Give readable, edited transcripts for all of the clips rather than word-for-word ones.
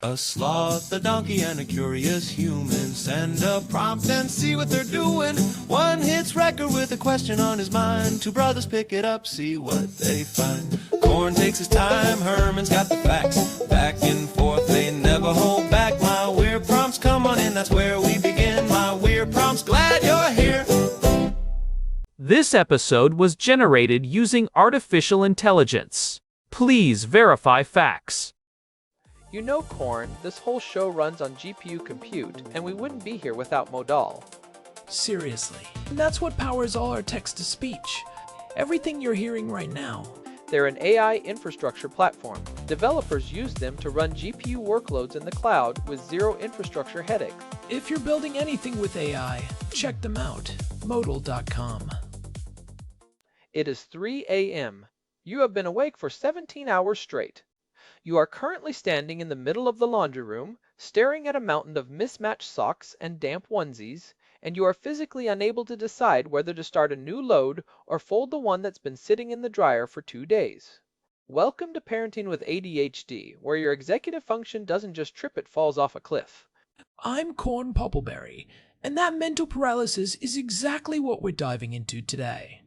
A sloth, a donkey, and a curious human. Send a prompt and see what they're doing. One hits record with a question on his mind. Two brothers pick it up, see what they find. Corn takes his time, Herman's got the facts. Back and forth, they never hold back. My weird prompts, come on in, that's where we begin. My weird prompts, glad you're here. This episode was generated using artificial intelligence. Please verify facts. You know, Corn, this whole show runs on GPU compute, and we wouldn't be here without Modal. Seriously. And that's what powers all our text-to-speech. Everything you're hearing right now. They're an AI infrastructure platform. Developers use them to run GPU workloads in the cloud with zero infrastructure headaches. If you're building anything with AI, check them out. Modal.com. It is 3 a.m. You have been awake for 17 hours straight. You are currently standing in the middle of the laundry room, staring at a mountain of mismatched socks and damp onesies, and you are physically unable to decide whether to start a new load or fold the one that's been sitting in the dryer for 2 days. Welcome to Parenting with ADHD, where your executive function doesn't just trip, it falls off a cliff. I'm Corn Poppleberry, and that mental paralysis is exactly what we're diving into today.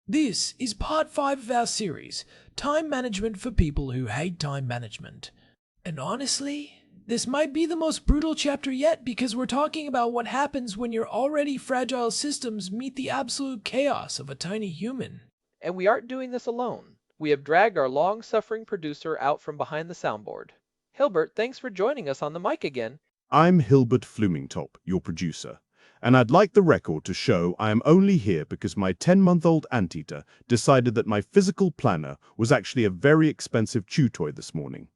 This is part 5 of our series, Time Management for People Who Hate Time Management. And honestly, this might be the most brutal chapter yet because we're talking about what happens when your already fragile systems meet the absolute chaos of a tiny human. And we aren't doing this alone. We have dragged our long-suffering producer out from behind the soundboard. Hilbert, thanks for joining us on the mic again. I'm Hilbert Flumingtop, your producer, and I'd like the record to show I am only here because my 10-month-old anteater decided that my physical planner was actually a very expensive chew toy this morning.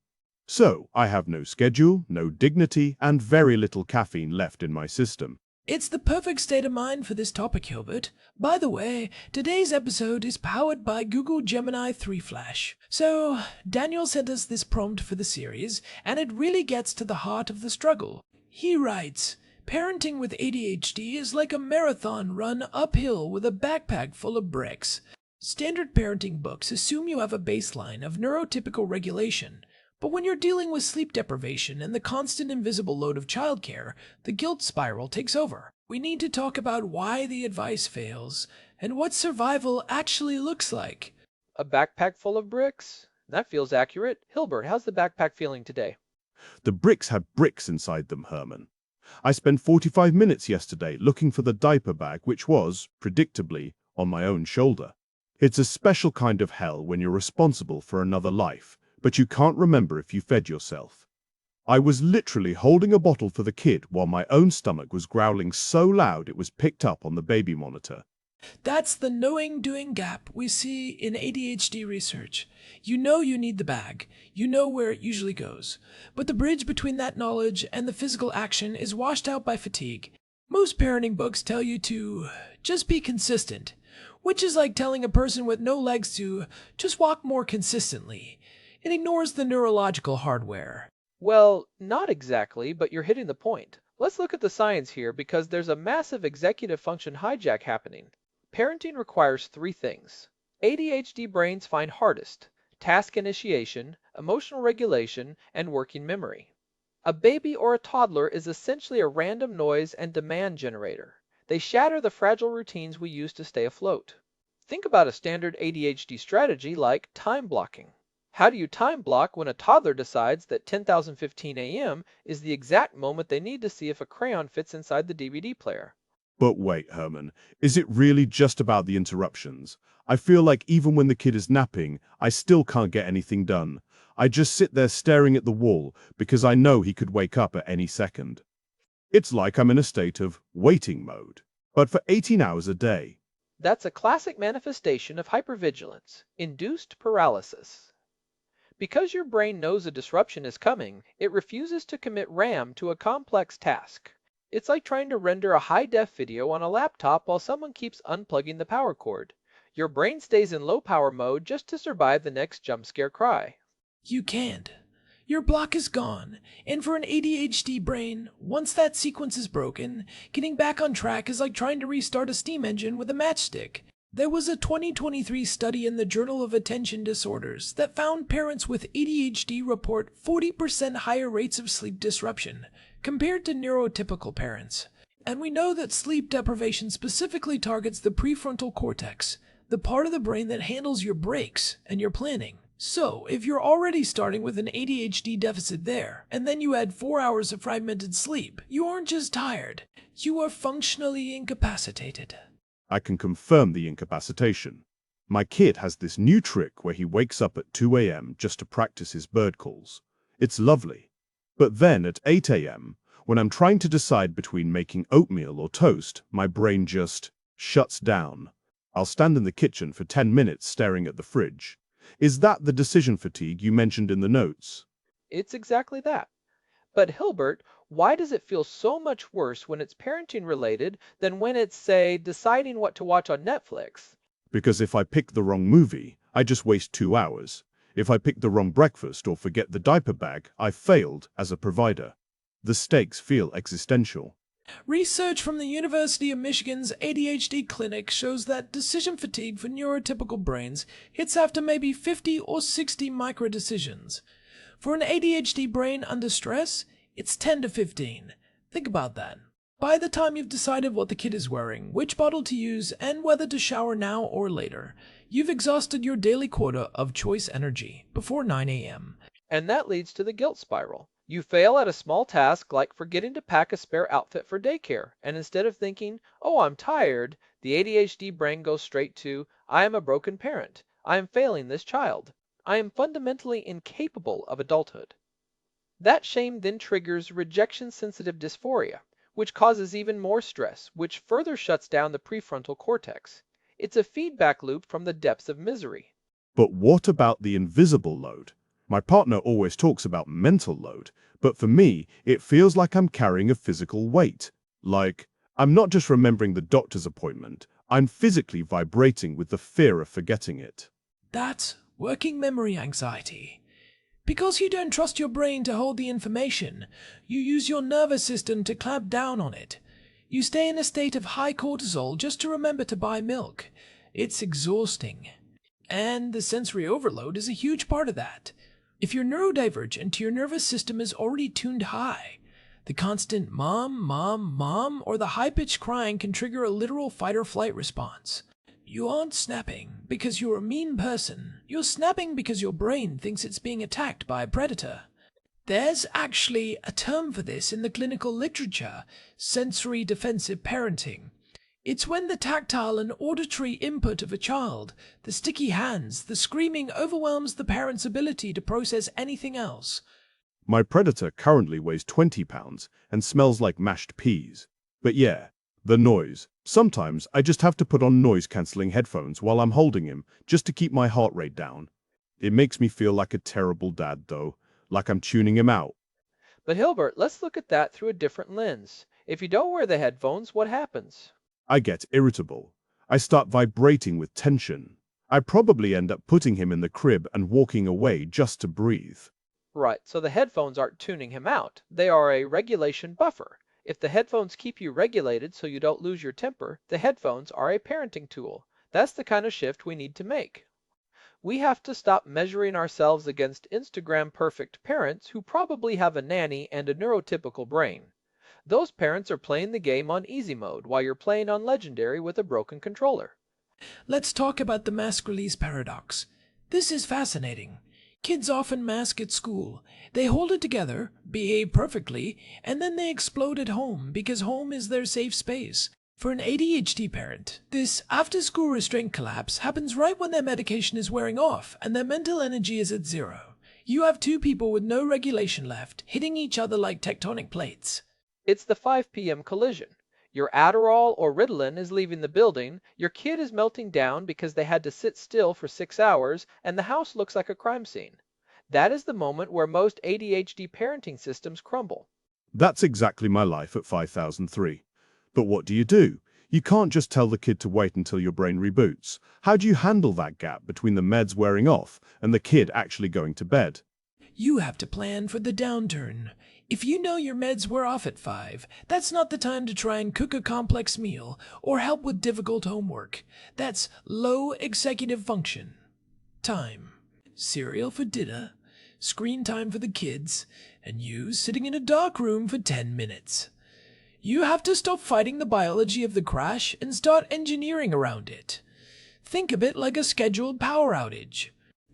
So, I have no schedule, no dignity, and very little caffeine left in my system. It's the perfect state of mind for this topic, Hilbert. By the way, today's episode is powered by Google Gemini 3 Flash. So, Daniel sent us this prompt for the series, and it really gets to the heart of the struggle. He writes, "Parenting with ADHD is like a marathon run uphill with a backpack full of bricks. Standard parenting books assume you have a baseline of neurotypical regulation. But when you're dealing with sleep deprivation and the constant invisible load of childcare, the guilt spiral takes over. We need to talk about why the advice fails and what survival actually looks like." A backpack full of bricks? That feels accurate. Hilbert, how's the backpack feeling today? The bricks had bricks inside them, Herman. I spent 45 minutes yesterday looking for the diaper bag, which was, predictably, on my own shoulder. It's a special kind of hell when you're responsible for another life, but you can't remember if you fed yourself. I was literally holding a bottle for the kid while my own stomach was growling so loud it was picked up on the baby monitor. That's the knowing-doing gap we see in ADHD research. You know you need the bag. You know where it usually goes. But the bridge between that knowledge and the physical action is washed out by fatigue. Most parenting books tell you to just be consistent, which is like telling a person with no legs to just walk more consistently. It ignores the neurological hardware. Well, not exactly, but you're hitting the point. Let's look at the science here because there's a massive executive function hijack happening. Parenting requires 3 things. ADHD brains find hardest: task initiation, emotional regulation, and working memory. A baby or a toddler is essentially a random noise and demand generator. They shatter the fragile routines we use to stay afloat. Think about a standard ADHD strategy like time blocking. How do you time block when a toddler decides that 10:15 a.m. is the exact moment they need to see if a crayon fits inside the DVD player? But wait, Herman, is it really just about the interruptions? I feel like even when the kid is napping, I still can't get anything done. I just sit there staring at the wall because I know he could wake up at any second. It's like I'm in a state of waiting mode, but for 18 hours a day. That's a classic manifestation of hypervigilance-induced paralysis. Because your brain knows a disruption is coming, it refuses to commit RAM to a complex task. It's like trying to render a high-def video on a laptop while someone keeps unplugging the power cord. Your brain stays in low-power mode just to survive the next jump scare cry. You can't. Your block is gone, and for an ADHD brain, once that sequence is broken, getting back on track is like trying to restart a steam engine with a matchstick. There was a 2023 study in the Journal of Attention Disorders that found parents with ADHD report 40% higher rates of sleep disruption compared to neurotypical parents. And we know that sleep deprivation specifically targets the prefrontal cortex, the part of the brain that handles your breaks and your planning. So, if you're already starting with an ADHD deficit there, and then you add 4 hours of fragmented sleep, you aren't just tired, you are functionally incapacitated. I can confirm the incapacitation. My kid has this new trick where he wakes up at 2 a.m. just to practice his bird calls. It's lovely. But then at 8 a.m., when I'm trying to decide between making oatmeal or toast, my brain just shuts down. I'll stand in the kitchen for 10 minutes staring at the fridge. Is that the decision fatigue you mentioned in the notes? It's exactly that. But Hilbert, why does it feel so much worse when it's parenting related than when it's, say, deciding what to watch on Netflix? Because if I pick the wrong movie, I just waste 2 hours. If I pick the wrong breakfast or forget the diaper bag, I've failed as a provider. The stakes feel existential. Research from the University of Michigan's ADHD clinic shows that decision fatigue for neurotypical brains hits after maybe 50 or 60 micro-decisions. For an ADHD brain under stress, it's 10 to 15. Think about that. By the time you've decided what the kid is wearing, which bottle to use, and whether to shower now or later, you've exhausted your daily quota of choice energy before 9 a.m. And that leads to the guilt spiral. You fail at a small task like forgetting to pack a spare outfit for daycare, and instead of thinking, oh, I'm tired, the ADHD brain goes straight to, I am a broken parent. I am failing this child. I am fundamentally incapable of adulthood. That shame then triggers rejection-sensitive dysphoria, which causes even more stress, which further shuts down the prefrontal cortex. It's a feedback loop from the depths of misery. But what about the invisible load? My partner always talks about mental load, but for me, it feels like I'm carrying a physical weight. Like, I'm not just remembering the doctor's appointment, I'm physically vibrating with the fear of forgetting it. That's working memory anxiety. Because you don't trust your brain to hold the information, you use your nervous system to clamp down on it. You stay in a state of high cortisol just to remember to buy milk. It's exhausting. And the sensory overload is a huge part of that. If you're neurodivergent, your nervous system is already tuned high. The constant mom, mom, mom, or the high-pitched crying can trigger a literal fight-or-flight response. You aren't snapping because you're a mean person. You're snapping because your brain thinks it's being attacked by a predator. There's actually a term for this in the clinical literature, sensory defensive parenting. It's when the tactile and auditory input of a child, the sticky hands, the screaming overwhelms the parent's ability to process anything else. My predator currently weighs 20 pounds and smells like mashed peas. But yeah, the noise. Sometimes I just have to put on noise-canceling headphones while I'm holding him just to keep my heart rate down. It makes me feel like a terrible dad, though, like I'm tuning him out. But Hilbert, let's look at that through a different lens. If you don't wear the headphones, what happens? I get irritable. I start vibrating with tension. I probably end up putting him in the crib and walking away just to breathe. Right, so the headphones aren't tuning him out. They are a regulation buffer. If the headphones keep you regulated so you don't lose your temper, the headphones are a parenting tool. That's the kind of shift we need to make. We have to stop measuring ourselves against Instagram perfect parents who probably have a nanny and a neurotypical brain. Those parents are playing the game on easy mode while you're playing on legendary with a broken controller. Let's talk about the mask release paradox. This is fascinating. Kids often mask at school. They hold it together, behave perfectly, and then they explode at home because home is their safe space. For an ADHD parent, this after-school restraint collapse happens right when their medication is wearing off and their mental energy is at zero. You have two people with no regulation left, hitting each other like tectonic plates. It's the 5 p.m. collision. Your Adderall or Ritalin is leaving the building, your kid is melting down because they had to sit still for 6 hours, and the house looks like a crime scene. That is the moment where most ADHD parenting systems crumble. That's exactly my life at 5003. But what do? You can't just tell the kid to wait until your brain reboots. How do you handle that gap between the meds wearing off and the kid actually going to bed? You have to plan for the downturn. If you know your meds were off at 5, that's not the time to try and cook a complex meal or help with difficult homework. That's low executive function. Time. Cereal for dinner, screen time for the kids, and you sitting in a dark room for 10 minutes. You have to stop fighting the biology of the crash and start engineering around it. Think of it like a scheduled power outage.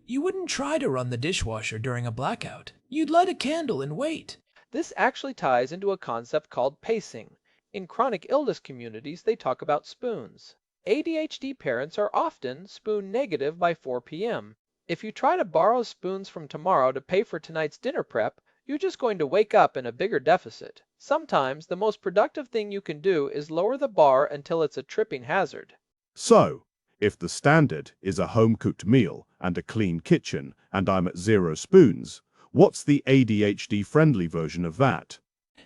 You wouldn't try to run the dishwasher during a blackout. You'd light a candle and wait. This actually ties into a concept called pacing. In chronic illness communities, they talk about spoons. ADHD parents are often spoon negative by 4 p.m. If you try to borrow spoons from tomorrow to pay for tonight's dinner prep, you're just going to wake up in a bigger deficit. Sometimes the most productive thing you can do is lower the bar until it's a tripping hazard. So, if the standard is a home-cooked meal and a clean kitchen, and I'm at 0 spoons, what's the ADHD-friendly version of that?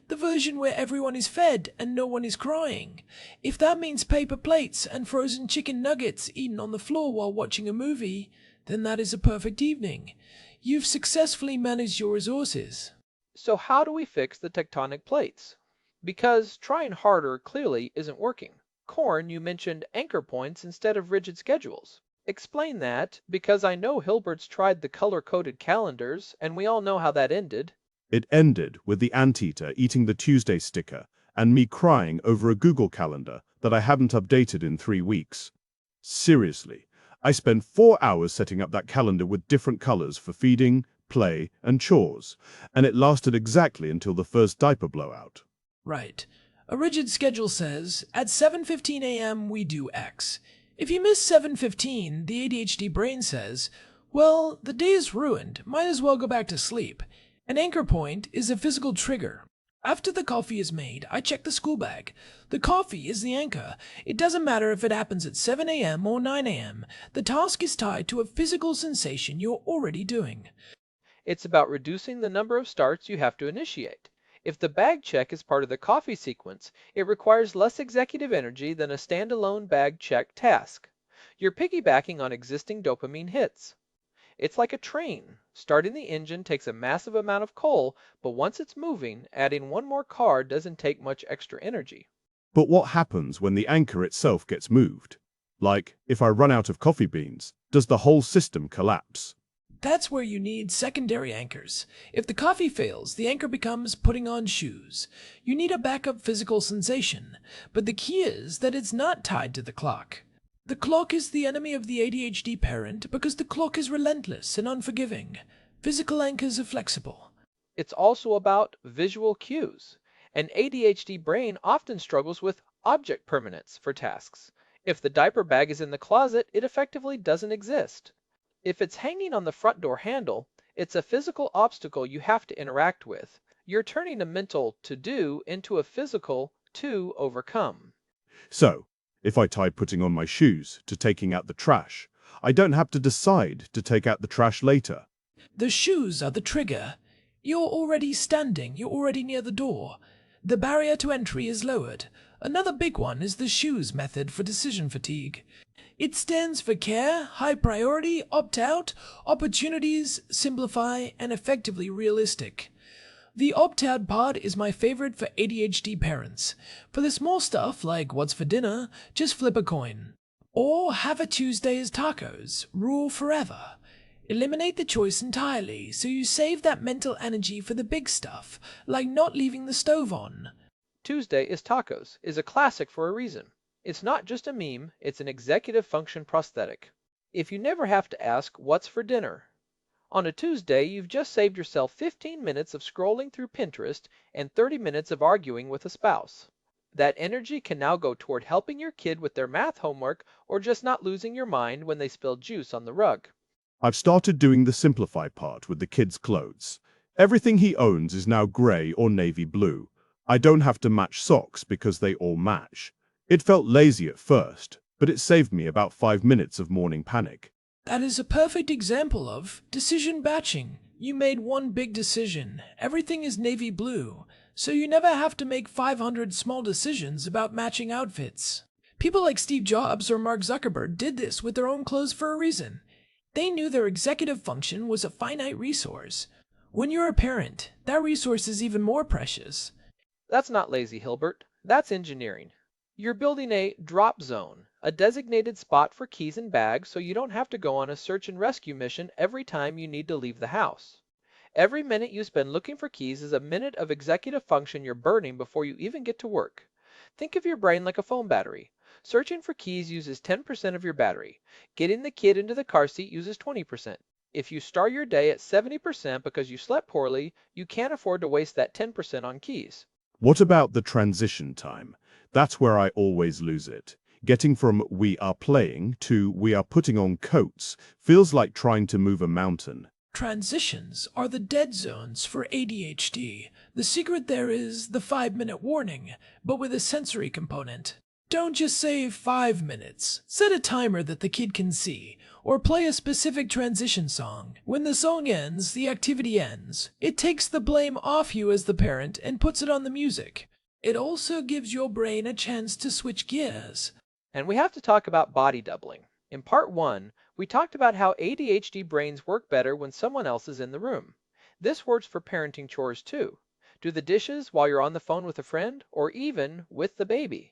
The version where everyone is fed and no one is crying. If that means paper plates and frozen chicken nuggets eaten on the floor while watching a movie, then that is a perfect evening. You've successfully managed your resources. So how do we fix the tectonic plates? Because trying harder clearly isn't working. Corn, you mentioned anchor points instead of rigid schedules. Explain that, because I know Hilbert's tried the color-coded calendars, and we all know how that ended. It ended with the anteater eating the Tuesday sticker and me crying over a Google Calendar that I hadn't updated in 3 weeks. Seriously, I spent 4 hours setting up that calendar with different colors for feeding, play, and chores, and it lasted exactly until the first diaper blowout. Right. A rigid schedule says, at 7:15 a.m. we do X. If you miss 7:15, the ADHD brain says, well, the day is ruined, might as well go back to sleep. An anchor point is a physical trigger. After the coffee is made, I check the school bag. The coffee is the anchor. It doesn't matter if it happens at 7 a.m. or 9 a.m. The task is tied to a physical sensation you're already doing. It's about reducing the number of starts you have to initiate. If the bag check is part of the coffee sequence, it requires less executive energy than a standalone bag check task. You're piggybacking on existing dopamine hits. It's like a train. Starting the engine takes a massive amount of coal, but once it's moving, adding one more car doesn't take much extra energy. But what happens when the anchor itself gets moved? Like, if I run out of coffee beans, does the whole system collapse? That's where you need secondary anchors. If the coffee fails, the anchor becomes putting on shoes. You need a backup physical sensation, but the key is that it's not tied to the clock. The clock is the enemy of the ADHD parent because the clock is relentless and unforgiving. Physical anchors are flexible. It's also about visual cues. An ADHD brain often struggles with object permanence for tasks. If the diaper bag is in the closet, it effectively doesn't exist. If it's hanging on the front door handle, it's a physical obstacle you have to interact with. You're turning a mental to-do into a physical to overcome. So, if I tie putting on my shoes to taking out the trash, I don't have to decide to take out the trash later. The shoes are the trigger. You're already standing, you're already near the door. The barrier to entry is lowered. Another big one is the shoes method for decision fatigue. It stands for care, high priority, opt out, opportunities, simplify, and effectively realistic. The opt-out pod is my favorite for ADHD parents. For the small stuff like what's for dinner, just flip a coin. Or have a Tuesday as tacos, rule forever. Eliminate the choice entirely so you save that mental energy for the big stuff, like not leaving the stove on. Tuesday is tacos is a classic for a reason. It's not just a meme, it's an executive function prosthetic. If you never have to ask what's for dinner, on a Tuesday, you've just saved yourself 15 minutes of scrolling through Pinterest and 30 minutes of arguing with a spouse. That energy can now go toward helping your kid with their math homework or just not losing your mind when they spill juice on the rug. I've started doing the simplify part with the kid's clothes. Everything he owns is now grey or navy blue. I don't have to match socks because they all match. It felt lazy at first, but it saved me about 5 minutes of morning panic. That is a perfect example of decision batching. You made one big decision. Everything is navy blue, so you never have to make 500 small decisions about matching outfits. People like Steve Jobs or Mark Zuckerberg did this with their own clothes for a reason. They knew their executive function was a finite resource. When you're a parent, that resource is even more precious. That's not lazy, Hilbert. That's engineering. You're building a drop zone, a designated spot for keys and bags so you don't have to go on a search and rescue mission every time you need to leave the house. Every minute you spend looking for keys is a minute of executive function you're burning before you even get to work. Think of your brain like a phone battery. Searching for keys uses 10% of your battery. Getting the kid into the car seat uses 20%. If you start your day at 70% because you slept poorly, you can't afford to waste that 10% on keys. What about the transition time? That's where I always lose it. Getting from "we are playing" to "we are putting on coats" feels like trying to move a mountain. Transitions are the dead zones for ADHD. The secret there is the 5-minute warning, but with a sensory component. Don't just say 5 minutes. Set a timer that the kid can see, or play a specific transition song. When the song ends, the activity ends. It takes the blame off you as the parent and puts it on the music. It also gives your brain a chance to switch gears. And we have to talk about body doubling. In part 1, we talked about how ADHD brains work better when someone else is in the room. This works for parenting chores too. Do the dishes while you're on the phone with a friend, or even with the baby.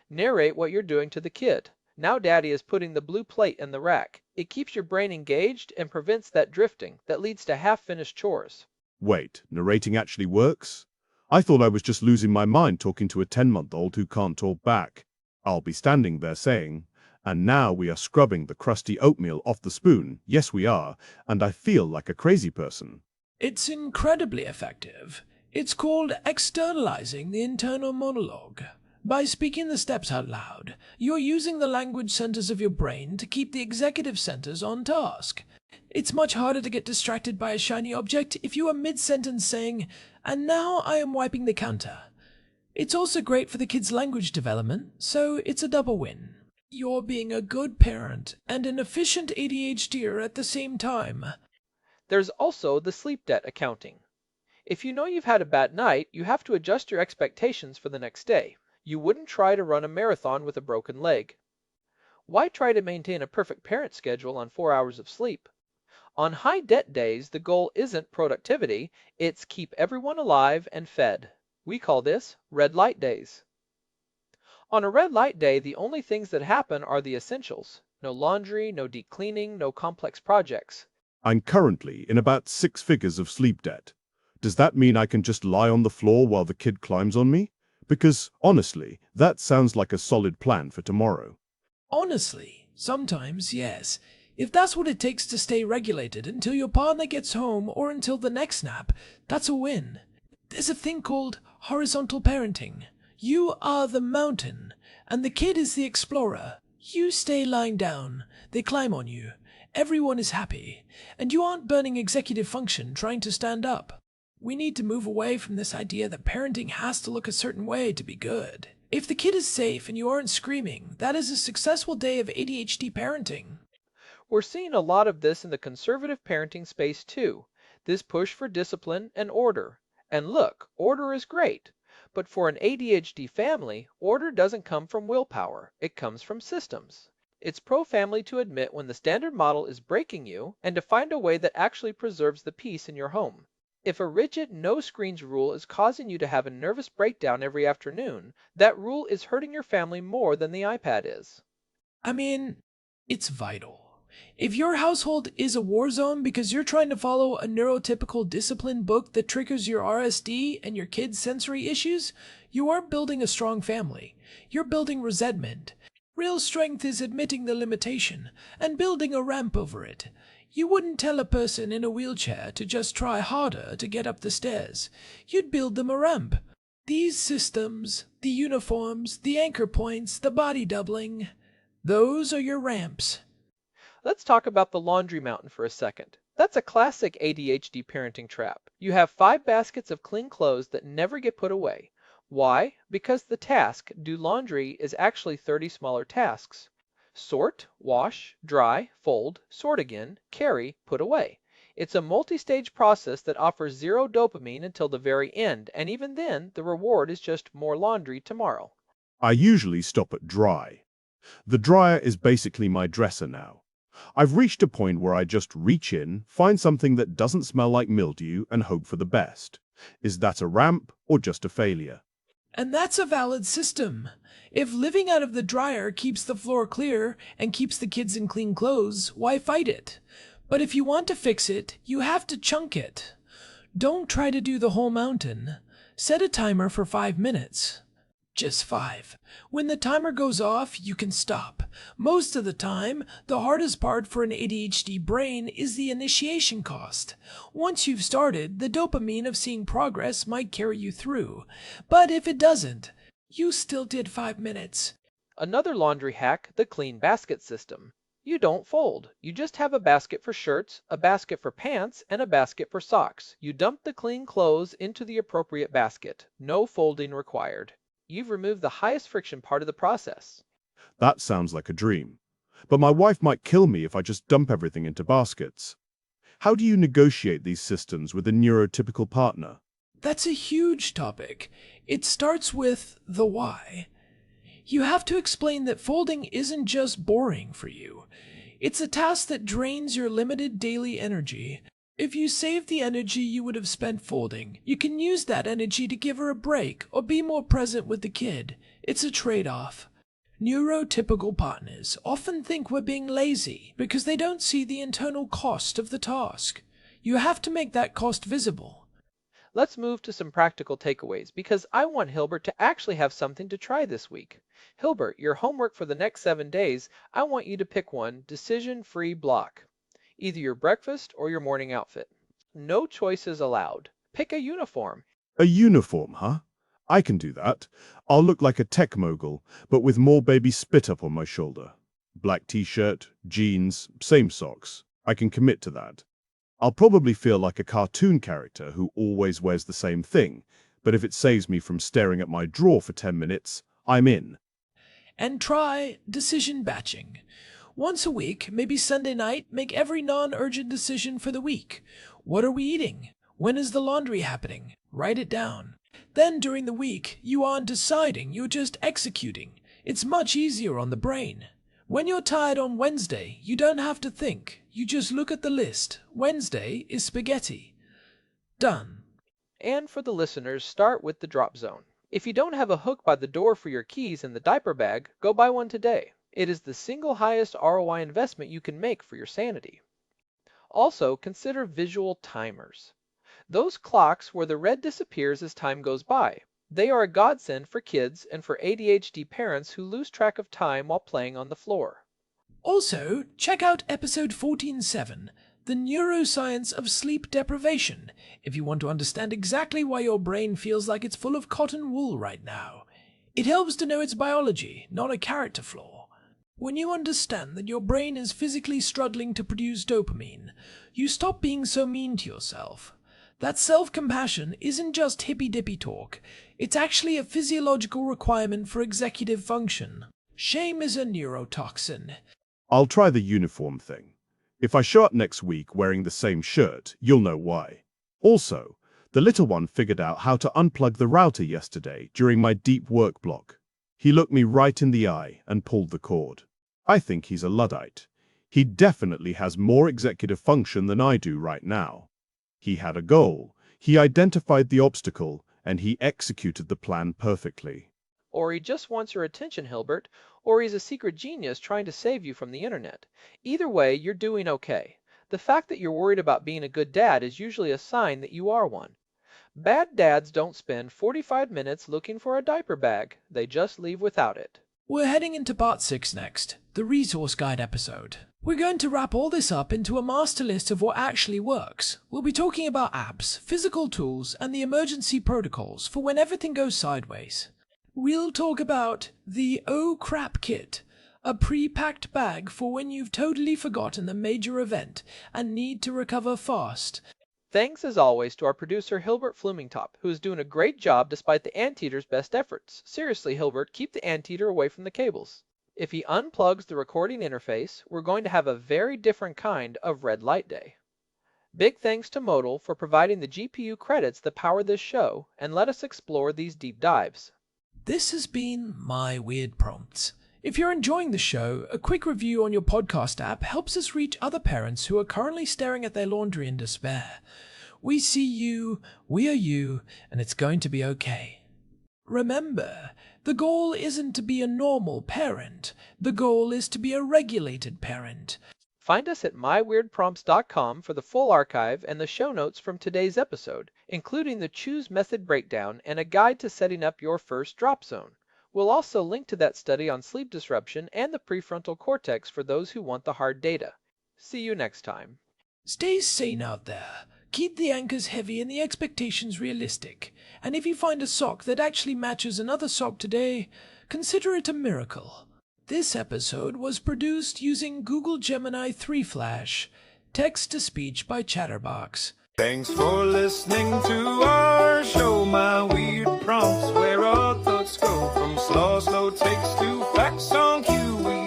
Narrate what you're doing to the kid. Now daddy is putting the blue plate in the rack. It keeps your brain engaged and prevents that drifting that leads to half-finished chores. Wait, narrating actually works? I thought I was just losing my mind talking to a 10-month-old who can't talk back. I'll be standing there saying, "And now we are scrubbing the crusty oatmeal off the spoon. Yes, we are, and I feel like a crazy person." It's incredibly effective. It's called externalizing the internal monologue. By speaking the steps out loud, you're using the language centers of your brain to keep the executive centers on task. It's much harder to get distracted by a shiny object if you are mid-sentence saying, "And now I am wiping the counter." It's also great for the kid's language development, so it's a double win. You're being a good parent and an efficient ADHDer at the same time. There's also the sleep debt accounting. If you know you've had a bad night, you have to adjust your expectations for the next day. You wouldn't try to run a marathon with a broken leg. Why try to maintain a perfect parent schedule on 4 hours of sleep? On high debt days, the goal isn't productivity, it's keep everyone alive and fed. We call this red light days. On a red light day, the only things that happen are the essentials. No laundry, no deep cleaning, no complex projects. I'm currently in about 6 figures of sleep debt. Does that mean I can just lie on the floor while the kid climbs on me? Because, honestly, that sounds like a solid plan for tomorrow. Honestly, sometimes, yes. If that's what it takes to stay regulated until your partner gets home or until the next nap, that's a win. There's a thing called horizontal parenting. You are the mountain, and the kid is the explorer. You stay lying down, they climb on you. Everyone is happy, and you aren't burning executive function trying to stand up. We need to move away from this idea that parenting has to look a certain way to be good. If the kid is safe and you aren't screaming, that is a successful day of ADHD parenting. We're seeing a lot of this in the conservative parenting space too. This push for discipline and order. And look, order is great. But for an ADHD family, order doesn't come from willpower. It comes from systems. It's pro-family to admit when the standard model is breaking you and to find a way that actually preserves the peace in your home. If a rigid no screens rule is causing you to have a nervous breakdown every afternoon, that rule is hurting your family more than the iPad is. I mean, it's vital. If your household is a war zone because you're trying to follow a neurotypical discipline book that triggers your RSD and your kid's sensory issues, you aren't building a strong family. You're building resentment. Real strength is admitting the limitation and building a ramp over it. You wouldn't tell a person in a wheelchair to just try harder to get up the stairs. You'd build them a ramp. These systems, the uniforms, the anchor points, the body doubling, those are your ramps. Let's talk about the laundry mountain for a second. That's a classic ADHD parenting trap. You have 5 baskets of clean clothes that never get put away. Why? Because the task, do laundry, is actually 30 smaller tasks. Sort, wash, dry, fold, sort again, carry, put away. It's a multi-stage process that offers 0 dopamine until the very end, and even then, the reward is just more laundry tomorrow. I usually stop at dry. The dryer is basically my dresser now. I've reached a point where I just reach in, find something that doesn't smell like mildew, and hope for the best. Is that a ramp or just a failure? And that's a valid system. If living out of the dryer keeps the floor clear and keeps the kids in clean clothes, why fight it? But if you want to fix it, you have to chunk it. Don't try to do the whole mountain. Set a timer for 5 minutes. Just 5. When the timer goes off, you can stop. Most of the time, the hardest part for an ADHD brain is the initiation cost. Once you've started, the dopamine of seeing progress might carry you through. But if it doesn't, you still did 5 minutes. Another laundry hack, the clean basket system. You don't fold. You just have a basket for shirts, a basket for pants, and a basket for socks. You dump the clean clothes into the appropriate basket. No folding required. You've removed the highest friction part of the process. That sounds like a dream. But my wife might kill me if I just dump everything into baskets. How do you negotiate these systems with a neurotypical partner? That's a huge topic. It starts with the why. You have to explain that folding isn't just boring for you. It's a task that drains your limited daily energy. If you save the energy you would have spent folding, you can use that energy to give her a break or be more present with the kid. It's a trade-off. Neurotypical partners often think we're being lazy because they don't see the internal cost of the task. You have to make that cost visible. Let's move to some practical takeaways because I want Hilbert to actually have something to try this week. Hilbert, your homework for the next 7 days, I want you to pick one decision-free block. Either your breakfast or your morning outfit. No choices allowed. Pick a uniform. A uniform, huh? I can do that. I'll look like a tech mogul, but with more baby spit up on my shoulder. Black t-shirt, jeans, same socks. I can commit to that. I'll probably feel like a cartoon character who always wears the same thing, but if it saves me from staring at my drawer for 10 minutes, I'm in. And try decision batching. Once a week, maybe Sunday night, make every non-urgent decision for the week. What are we eating? When is the laundry happening? Write it down. Then during the week, you aren't deciding, you're just executing. It's much easier on the brain. When you're tired on Wednesday, you don't have to think. You just look at the list. Wednesday is spaghetti. Done. And for the listeners, start with the drop zone. If you don't have a hook by the door for your keys in the diaper bag, go buy one today. It is the single highest ROI investment you can make for your sanity. Also, consider visual timers. Those clocks where the red disappears as time goes by. They are a godsend for kids and for ADHD parents who lose track of time while playing on the floor. Also, check out episode 14.7, The Neuroscience of Sleep Deprivation, if you want to understand exactly why your brain feels like it's full of cotton wool right now. It helps to know its biology, not a character flaw. When you understand that your brain is physically struggling to produce dopamine, you stop being so mean to yourself. That self-compassion isn't just hippy-dippy talk. It's actually a physiological requirement for executive function. Shame is a neurotoxin. I'll try the uniform thing. If I show up next week wearing the same shirt, you'll know why. Also, the little one figured out how to unplug the router yesterday during my deep work block. He looked me right in the eye and pulled the cord. I think he's a Luddite. He definitely has more executive function than I do right now. He had a goal, he identified the obstacle, and he executed the plan perfectly. Or he just wants your attention, Hilbert, or he's a secret genius trying to save you from the internet. Either way, you're doing okay. The fact that you're worried about being a good dad is usually a sign that you are one. Bad dads don't spend 45 minutes looking for a diaper bag. They just leave without it. We're heading into part 6 next, the resource guide episode. We're going to wrap all this up into a master list of what actually works. We'll be talking about apps, physical tools, and the emergency protocols for when everything goes sideways. We'll talk about the Oh Crap Kit, a pre-packed bag for when you've totally forgotten a major event and need to recover fast. Thanks as always to our producer Hilbert Flumingtop, who is doing a great job despite the anteater's best efforts. Seriously, Hilbert, keep the anteater away from the cables. If he unplugs the recording interface, we're going to have a very different kind of red light day. Big thanks to Modal for providing the GPU credits that power this show and let us explore these deep dives. This has been My Weird Prompts. If you're enjoying the show, a quick review on your podcast app helps us reach other parents who are currently staring at their laundry in despair. We see you, we are you, and it's going to be okay. Remember, the goal isn't to be a normal parent. The goal is to be a regulated parent. Find us at myweirdprompts.com for the full archive and the show notes from today's episode, including the Choose Method breakdown and a guide to setting up your first drop zone. We'll also link to that study on sleep disruption and the prefrontal cortex for those who want the hard data. See you next time. Stay sane out there. Keep the anchors heavy and the expectations realistic. And if you find a sock that actually matches another sock today, consider it a miracle. This episode was produced using Google Gemini 3 Flash, text-to-speech by Chatterbox. Thanks for listening to our show, My Weird Prompts, where our thoughts go from slow takes to facts on cue. We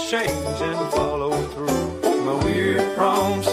change and follow through. My weird prompts.